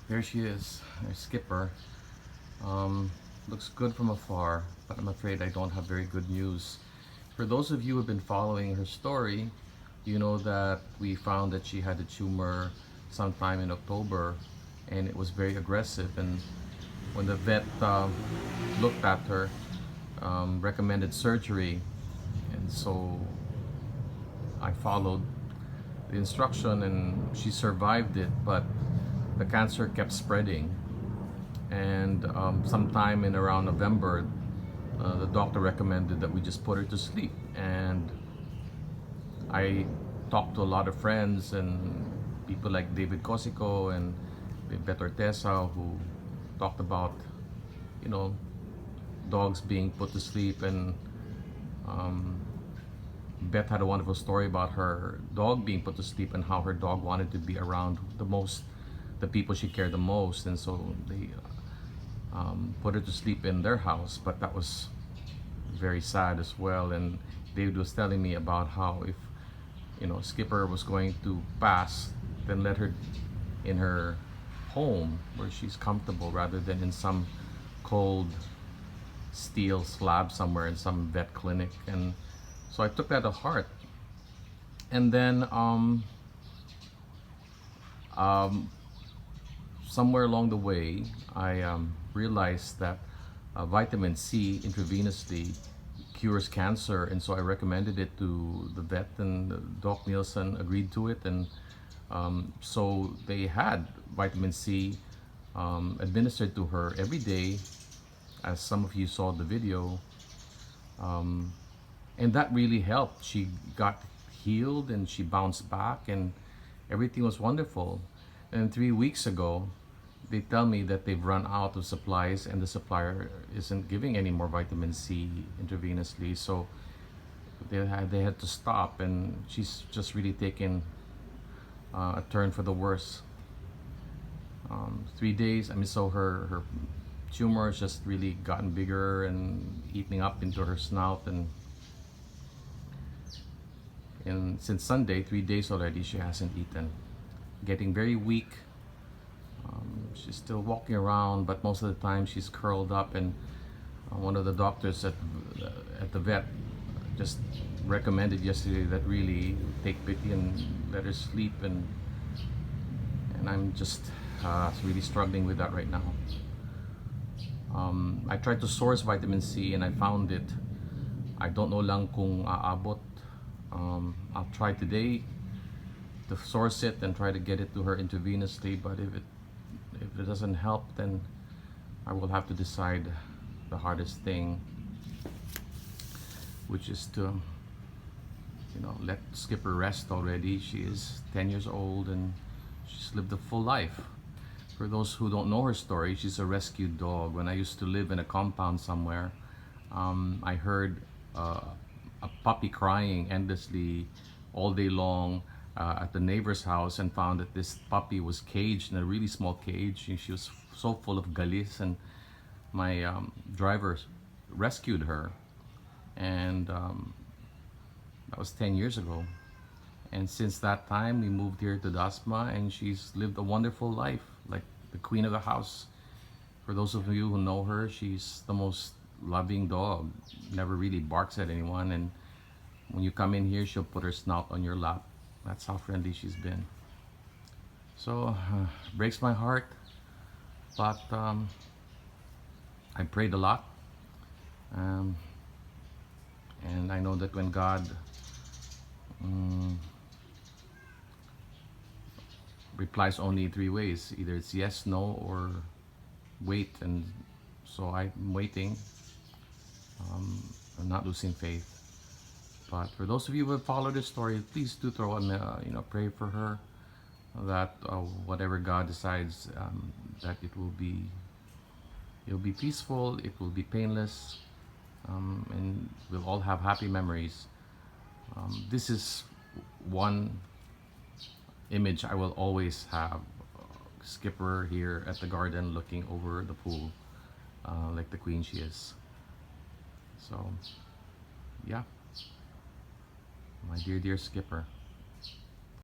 There she is, our Skipper. Um, Looks good from afar, but I'm afraid I don't have very good news. For those of you who have been following her story, you know that we found that she had a tumor sometime in October, and it was very aggressive. And when the vet looked at her, recommended surgery, and so I followed the instruction, and she survived it. But the cancer kept spreading, and sometime in around November, the doctor recommended that we just put her to sleep. And I talked to a lot of friends and people like David Cosico and Beto Tessa, who talked about, you know, dogs being put to sleep. And um, Beth had a wonderful story about her dog being put to sleep and how her dog wanted to be around the people she cared the most. And so they put her to sleep in their house. But that was very sad as well. And David was telling me about how if Skipper was going to pass, then let her in her home where she's comfortable rather than in some cold steel slab somewhere in some vet clinic. And so I took that to heart. And then um, somewhere along the way, I realized that vitamin C intravenously cures cancer, and so I recommended it to the vet, and Doc Nielsen agreed to it. And so they had vitamin C administered to her every day, as some of you saw the video, um, and that really helped. She got healed and she bounced back, and everything was wonderful. And 3 weeks ago, they tell me that they've run out of supplies and the supplier isn't giving any more vitamin C intravenously. So they had to stop, and she's just really taken a turn for the worse. 3 days, I mean, so her tumor has just really gotten bigger and eating up into her snout. And since Sunday, 3 days already, she hasn't eaten, getting very weak. She's still walking around, but most of the time she's curled up. And one of the doctors at the vet just recommended yesterday that really take pity and let her sleep. And I'm just really struggling with that right now. I tried to source vitamin C and I found it. I don't know lang kung aabot. I'll try today to source it and try to get it to her intravenously. But if it doesn't help, then I will have to decide the hardest thing, which is to let Skipper rest already. She is 10 years old and she's lived a full life. For those who don't know her story, she's a rescued dog. When I used to live in a compound somewhere, I heard a puppy crying endlessly all day long at the neighbor's house, and found that this puppy was caged in a really small cage. And she was so full of galis, and my driver rescued her. And that was 10 years ago. And since that time, we moved here to Dasma, and she's lived a wonderful life, like the queen of the house. For those of you who know her, she's the most loving dog. Never really barks at anyone, and when you come in here, she'll put her snout on your lap. That's how friendly she's been. So, breaks my heart, but I prayed a lot. Um, and I know that when God replies only 3 ways, either it's yes, no, or wait. And so I'm waiting. I'm not losing faith. But for those of you who have followed this story, please do throw in, pray for her, that whatever God decides, that it'll be peaceful, it will be painless, and we'll all have happy memories. This is one image I will always have. Skipper here at the garden looking over the pool, like the queen she is. So, yeah, my dear Skipper.